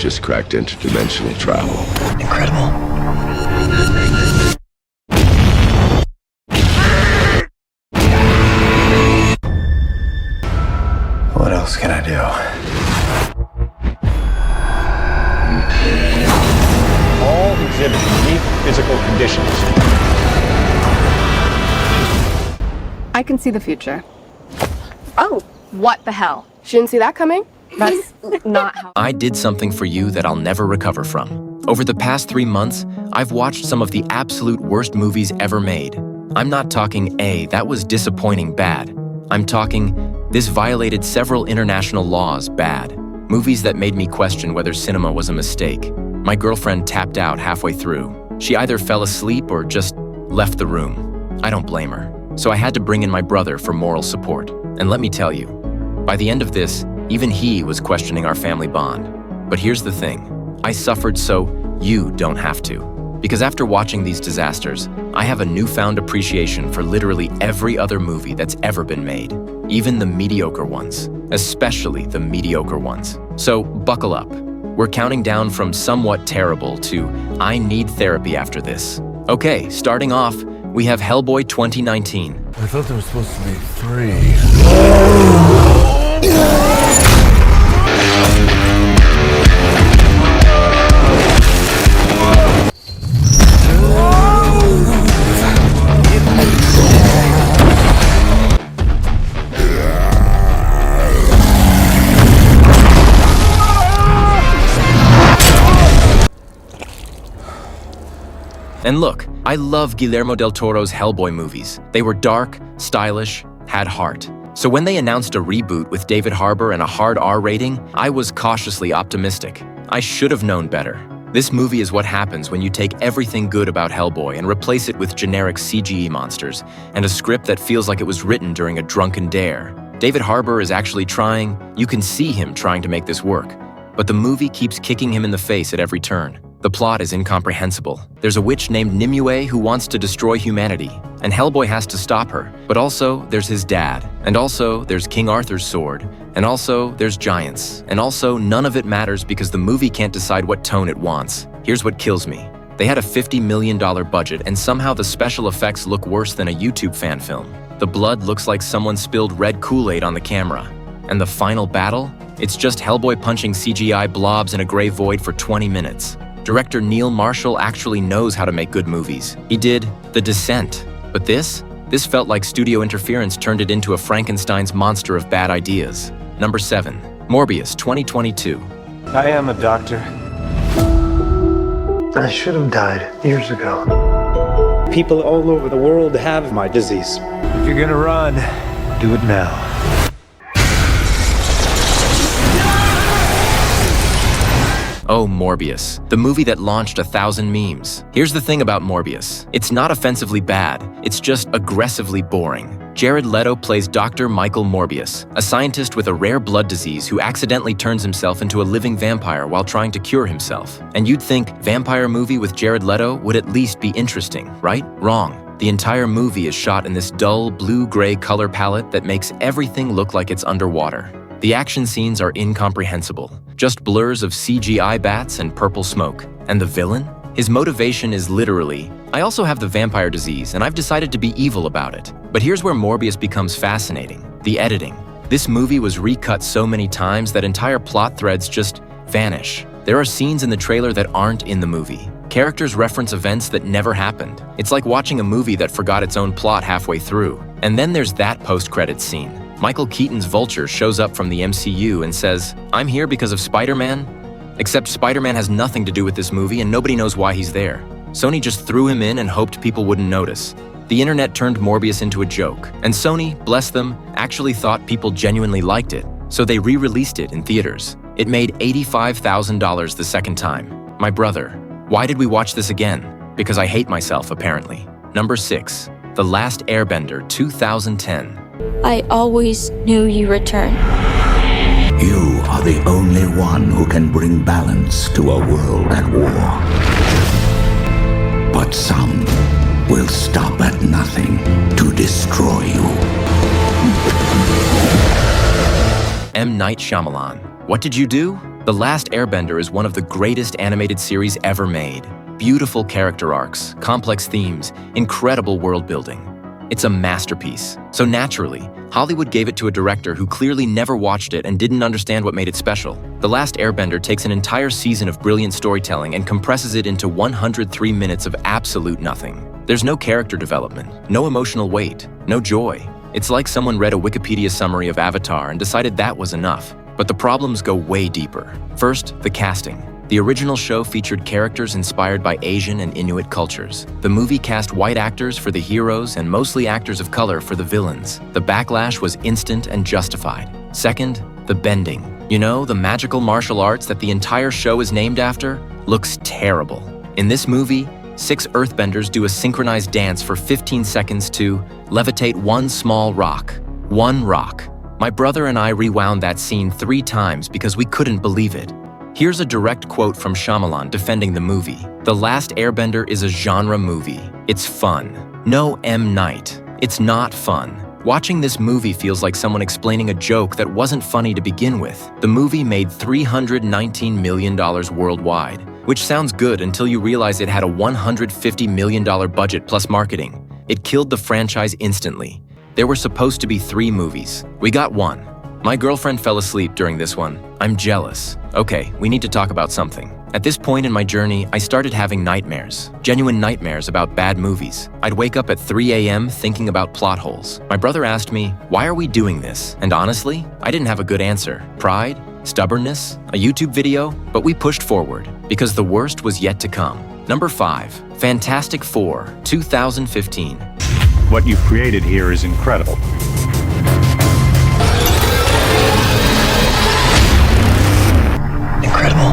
just cracked interdimensional travel. Incredible. What else can I do? All exhibit unique physical conditions. I can see the future. Oh, what the hell? She didn't see that coming? That's not how. I did something for you that I'll never recover from. Over the past 3 months, I've watched some of the absolute worst movies ever made. I'm not talking that was disappointing bad. I'm talking, this violated several international laws bad. Movies that made me question whether cinema was a mistake. My girlfriend tapped out halfway through. She either fell asleep or just left the room. I don't blame her. So I had to bring in my brother for moral support. And let me tell you, by the end of this, even he was questioning our family bond. But here's the thing, I suffered so you don't have to. Because after watching these disasters, I have a newfound appreciation for literally every other movie that's ever been made. Even the mediocre ones, especially the mediocre ones. So buckle up. We're counting down from somewhat terrible to I need therapy after this. Okay, starting off, we have Hellboy 2019. I thought there was supposed to be 3. And look, I love Guillermo del Toro's Hellboy movies. They were dark, stylish, had heart. So when they announced a reboot with David Harbour and a hard R rating, I was cautiously optimistic. I should have known better. This movie is what happens when you take everything good about Hellboy and replace it with generic CGI monsters and a script that feels like it was written during a drunken dare. David Harbour is actually trying, you can see him trying to make this work, but the movie keeps kicking him in the face at every turn. The plot is incomprehensible. There's a witch named Nimue who wants to destroy humanity, and Hellboy has to stop her. But also, there's his dad, and also, there's King Arthur's sword, and also, there's giants, and also, none of it matters because the movie can't decide what tone it wants. Here's what kills me. They had a $50 million budget, and somehow the special effects look worse than a YouTube fan film. The blood looks like someone spilled red Kool-Aid on the camera. And the final battle? It's just Hellboy punching CGI blobs in a gray void for 20 minutes. Director Neil Marshall actually knows how to make good movies. He did The Descent. But this felt like studio interference turned it into a Frankenstein's monster of bad ideas. Number 7, Morbius 2022. I am a doctor. I should have died years ago. People all over the world have my disease. If you're gonna run, do it now. Oh, Morbius, the movie that launched 1,000 memes. Here's the thing about Morbius. It's not offensively bad, it's just aggressively boring. Jared Leto plays Dr. Michael Morbius, a scientist with a rare blood disease who accidentally turns himself into a living vampire while trying to cure himself. And you'd think vampire movie with Jared Leto would at least be interesting, right? Wrong. The entire movie is shot in this dull blue-gray color palette that makes everything look like it's underwater. The action scenes are incomprehensible, just blurs of CGI bats and purple smoke. And the villain? His motivation is literally, I also have the vampire disease and I've decided to be evil about it. But here's where Morbius becomes fascinating, the editing. This movie was recut so many times that entire plot threads just vanish. There are scenes in the trailer that aren't in the movie. Characters reference events that never happened. It's like watching a movie that forgot its own plot halfway through. And then there's that post-credits scene. Michael Keaton's Vulture shows up from the MCU and says, I'm here because of Spider-Man? Except Spider-Man has nothing to do with this movie and nobody knows why he's there. Sony just threw him in and hoped people wouldn't notice. The internet turned Morbius into a joke, and Sony, bless them, actually thought people genuinely liked it, so they re-released it in theaters. It made $85,000 the second time. My brother, why did we watch this again? Because I hate myself, apparently. Number 6, The Last Airbender 2010. I always knew you return. You are the only one who can bring balance to a world at war. But some will stop at nothing to destroy you. M. Night Shyamalan. What did you do? The Last Airbender is one of the greatest animated series ever made. Beautiful character arcs, complex themes, incredible world building. It's a masterpiece. So naturally, Hollywood gave it to a director who clearly never watched it and didn't understand what made it special. The Last Airbender takes an entire season of brilliant storytelling and compresses it into 103 minutes of absolute nothing. There's no character development, no emotional weight, no joy. It's like someone read a Wikipedia summary of Avatar and decided that was enough. But the problems go way deeper. First, the casting. The original show featured characters inspired by Asian and Inuit cultures. The movie cast white actors for the heroes and mostly actors of color for the villains. The backlash was instant and justified. Second, the bending. You know, the magical martial arts that the entire show is named after looks terrible. In this movie, 6 earthbenders do a synchronized dance for 15 seconds to levitate one small rock. One rock. My brother and I rewound that scene 3 times because we couldn't believe it. Here's a direct quote from Shyamalan defending the movie. The Last Airbender is a genre movie. It's fun. No M. Night. It's not fun. Watching this movie feels like someone explaining a joke that wasn't funny to begin with. The movie made $319 million worldwide, which sounds good until you realize it had a $150 million budget plus marketing. It killed the franchise instantly. There were supposed to be 3 movies. We got 1. My girlfriend fell asleep during this one. I'm jealous. Okay, we need to talk about something. At this point in my journey, I started having nightmares. Genuine nightmares about bad movies. I'd wake up at 3 a.m. thinking about plot holes. My brother asked me, why are we doing this? And honestly, I didn't have a good answer. Pride? Stubbornness? A YouTube video? But we pushed forward, because the worst was yet to come. Number 5. Fantastic Four, 2015. What you've created here is incredible. Incredible.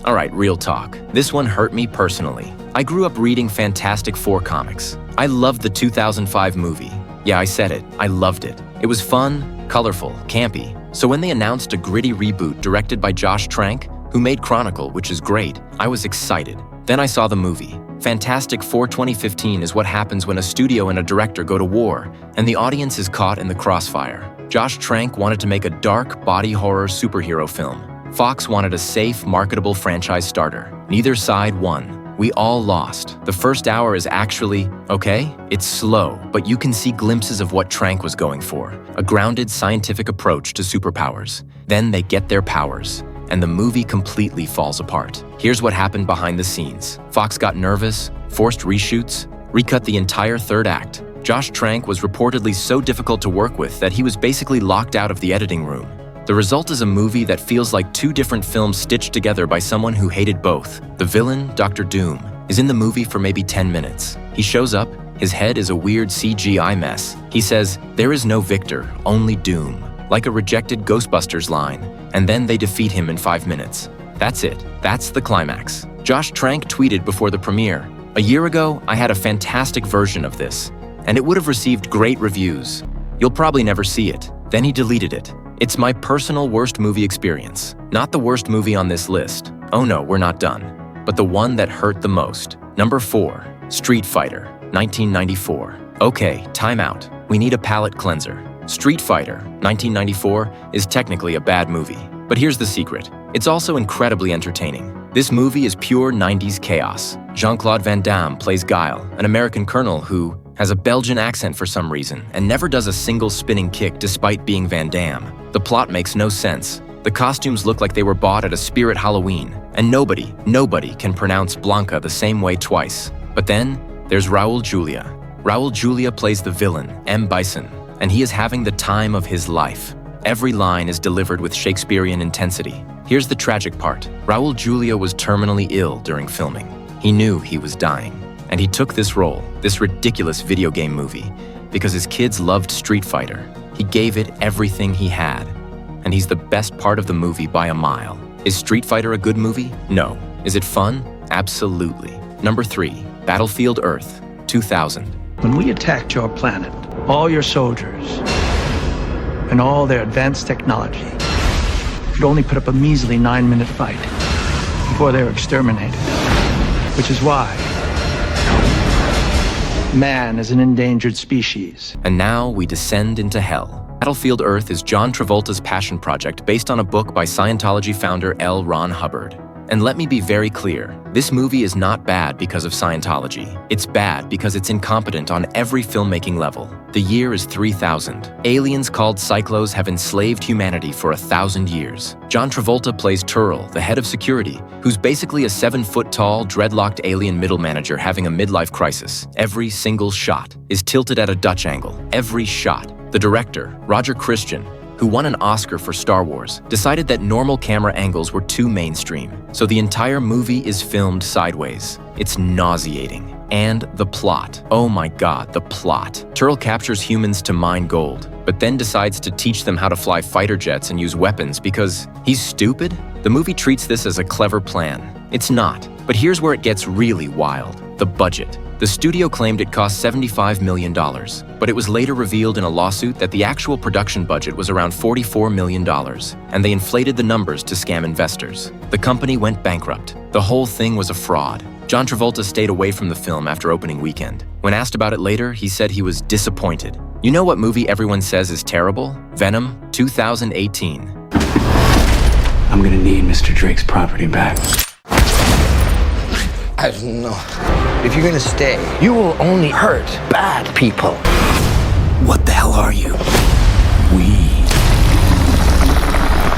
All right, real talk. This one hurt me personally. I grew up reading Fantastic Four comics. I loved the 2005 movie. Yeah, I said it. I loved it. It was fun, colorful, campy. So when they announced a gritty reboot directed by Josh Trank, who made Chronicle, which is great, I was excited. Then I saw the movie. Fantastic Four 2015 is what happens when a studio and a director go to war, and the audience is caught in the crossfire. Josh Trank wanted to make a dark, body horror superhero film. Fox wanted a safe, marketable franchise starter. Neither side won. We all lost. The first hour is actually, okay, it's slow, but you can see glimpses of what Trank was going for. A grounded, scientific approach to superpowers. Then they get their powers, and the movie completely falls apart. Here's what happened behind the scenes. Fox got nervous, forced reshoots, recut the entire third act. Josh Trank was reportedly so difficult to work with that he was basically locked out of the editing room. The result is a movie that feels like 2 different films stitched together by someone who hated both. The villain, Dr. Doom, is in the movie for maybe 10 minutes. He shows up, his head is a weird CGI mess. He says, "There is no victor, only doom," like a rejected Ghostbusters line, and then they defeat him in 5 minutes. That's it. That's the climax. Josh Trank tweeted before the premiere, "A year ago, I had a fantastic version of this, and it would have received great reviews. You'll probably never see it." Then he deleted it. It's my personal worst movie experience. Not the worst movie on this list. Oh no, we're not done. But the one that hurt the most. Number 4, Street Fighter, 1994. Okay, time out. We need a palate cleanser. Street Fighter, 1994 is technically a bad movie. But here's the secret. It's also incredibly entertaining. This movie is pure 90s chaos. Jean-Claude Van Damme plays Guile, an American colonel who has a Belgian accent for some reason and never does a single spinning kick despite being Van Damme. The plot makes no sense. The costumes look like they were bought at a Spirit Halloween, and nobody can pronounce Blanca the same way twice. But then, there's Raul Julia. Raul Julia plays the villain, M. Bison, and he is having the time of his life. Every line is delivered with Shakespearean intensity. Here's the tragic part. Raul Julia was terminally ill during filming. He knew he was dying. And he took this role, this ridiculous video game movie, because his kids loved Street Fighter. He gave it everything he had. And he's the best part of the movie by a mile. Is Street Fighter a good movie? No. Is it fun? Absolutely. Number 3, Battlefield Earth, 2000. When we attacked your planet, all your soldiers and all their advanced technology could only put up a measly 9-minute fight before they were exterminated. Which is why man as an endangered species. And now we descend into hell. Battlefield Earth is John Travolta's passion project based on a book by Scientology founder L. Ron Hubbard. And let me be very clear, this movie is not bad because of Scientology. It's bad because it's incompetent on every filmmaking level. The year is 3000. Aliens called Cyclos have enslaved humanity for 1,000 years. John Travolta plays Turl, the head of security, who's basically a 7-foot-tall, dreadlocked alien middle manager having a midlife crisis. Every single shot is tilted at a Dutch angle. Every shot. The director, Roger Christian, who won an Oscar for Star Wars, decided that normal camera angles were too mainstream, so the entire movie is filmed sideways. It's nauseating. And the plot. Oh my god, the plot. Turl captures humans to mine gold, but then decides to teach them how to fly fighter jets and use weapons because he's stupid? The movie treats this as a clever plan. It's not. But here's where it gets really wild. The budget. The studio claimed it cost $75 million, but it was later revealed in a lawsuit that the actual production budget was around $44 million, and they inflated the numbers to scam investors. The company went bankrupt. The whole thing was a fraud. John Travolta stayed away from the film after opening weekend. When asked about it later, he said he was disappointed. You know what movie everyone says is terrible? Venom, 2018. I'm gonna need Mr. Drake's property back. I don't know. If you're gonna stay, you will only hurt bad people. What the hell are you? We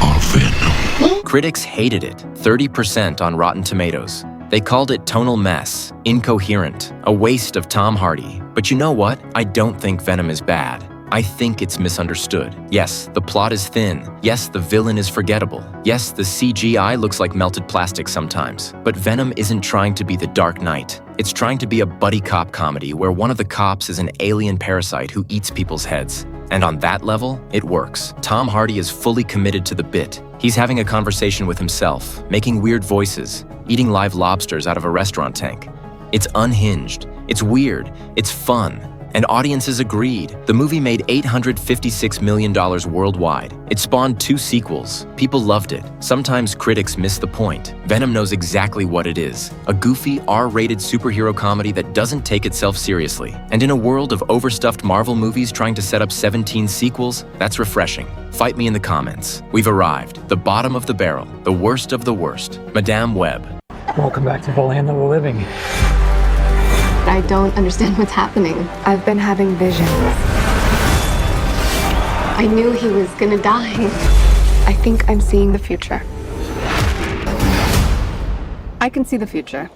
are Venom. Critics hated it, 30% on Rotten Tomatoes. They called it tonal mess, incoherent, a waste of Tom Hardy. But you know what? I don't think Venom is bad. I think it's misunderstood. Yes, the plot is thin. Yes, the villain is forgettable. Yes, the CGI looks like melted plastic sometimes. But Venom isn't trying to be the Dark Knight. It's trying to be a buddy cop comedy where one of the cops is an alien parasite who eats people's heads. And on that level, it works. Tom Hardy is fully committed to the bit. He's having a conversation with himself, making weird voices, eating live lobsters out of a restaurant tank. It's unhinged. It's weird. It's fun. And audiences agreed. The movie made $856 million worldwide. It spawned 2 sequels. People loved it. Sometimes critics miss the point. Venom knows exactly what it is. A goofy, R-rated superhero comedy that doesn't take itself seriously. And in a world of overstuffed Marvel movies trying to set up 17 sequels, that's refreshing. Fight me in the comments. We've arrived. The bottom of the barrel. The worst of the worst. Madame Web. Welcome back to the land of the living. I don't understand what's happening. I've been having visions. I knew he was gonna die. I think I'm seeing the future. I can see the future.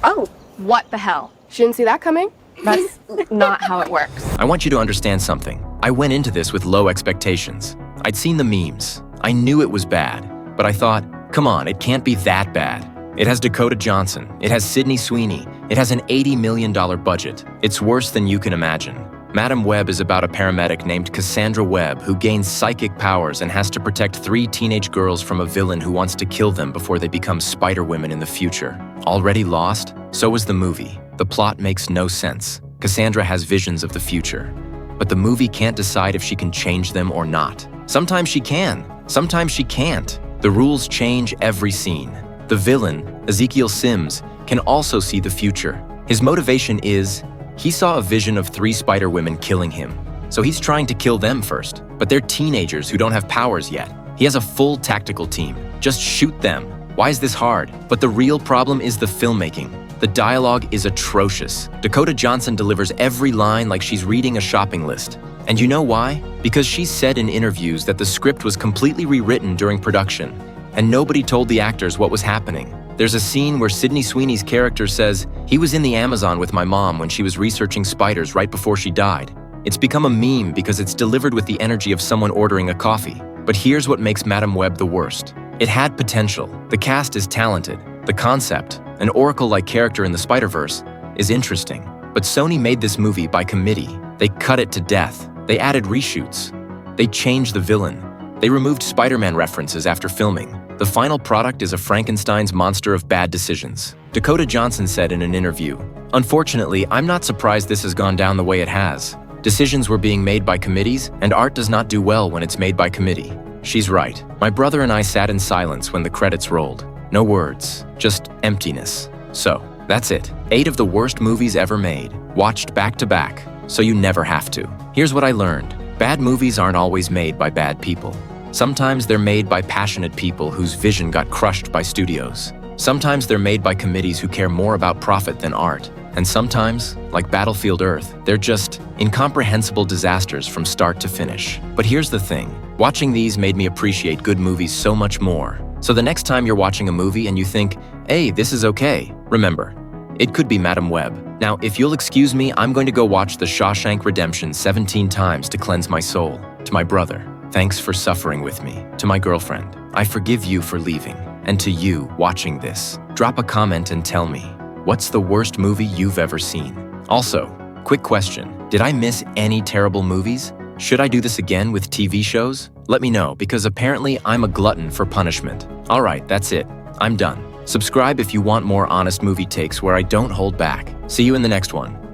Oh, what the hell? She didn't see that coming? That's not how it works. I want you to understand something. I went into this with low expectations. I'd seen the memes. I knew it was bad, but I thought, come on, it can't be that bad. It has Dakota Johnson. It has Sydney Sweeney. It has an $80 million budget. It's worse than you can imagine. Madame Web is about a paramedic named Cassandra Webb who gains psychic powers and has to protect 3 teenage girls from a villain who wants to kill them before they become Spider-Women in the future. Already lost? So is the movie. The plot makes no sense. Cassandra has visions of the future. But the movie can't decide if she can change them or not. Sometimes she can. Sometimes she can't. The rules change every scene. The villain, Ezekiel Sims, can also see the future. His motivation is, he saw a vision of 3 Spider-Women killing him. So he's trying to kill them first. But they're teenagers who don't have powers yet. He has a full tactical team. Just shoot them. Why is this hard? But the real problem is the filmmaking. The dialogue is atrocious. Dakota Johnson delivers every line like she's reading a shopping list. And you know why? Because she said in interviews that the script was completely rewritten during production. And nobody told the actors what was happening. There's a scene where Sydney Sweeney's character says, he was in the Amazon with my mom when she was researching spiders right before she died. It's become a meme because it's delivered with the energy of someone ordering a coffee. But here's what makes Madame Web the worst. It had potential. The cast is talented. The concept, an Oracle-like character in the Spider-Verse, is interesting. But Sony made this movie by committee. They cut it to death. They added reshoots. They changed the villain. They removed Spider-Man references after filming. The final product is a Frankenstein's monster of bad decisions. Dakota Johnson said in an interview, "Unfortunately, I'm not surprised this has gone down the way it has. Decisions were being made by committees, and art does not do well when it's made by committee." She's right. My brother and I sat in silence when the credits rolled. No words, just emptiness. So, That's it. 8 of the worst movies ever made, watched back to back, so you never have to. Here's what I learned. Bad movies aren't always made by bad people. Sometimes they're made by passionate people whose vision got crushed by studios. Sometimes they're made by committees who care more about profit than art. And sometimes, like Battlefield Earth, they're just incomprehensible disasters from start to finish. But here's the thing. Watching these made me appreciate good movies so much more. So the next time you're watching a movie and you think, hey, this is okay, remember, it could be Madam Web. Now, if you'll excuse me, I'm going to go watch The Shawshank Redemption 17 times to cleanse my soul. To my brother, thanks for suffering with me. To my girlfriend, I forgive you for leaving. And to you watching this, drop a comment and tell me, what's the worst movie you've ever seen? Also, quick question, did I miss any terrible movies? Should I do this again with TV shows? Let me know, because apparently I'm a glutton for punishment. All right, that's it. I'm done. Subscribe if you want more honest movie takes where I don't hold back. See you in the next one.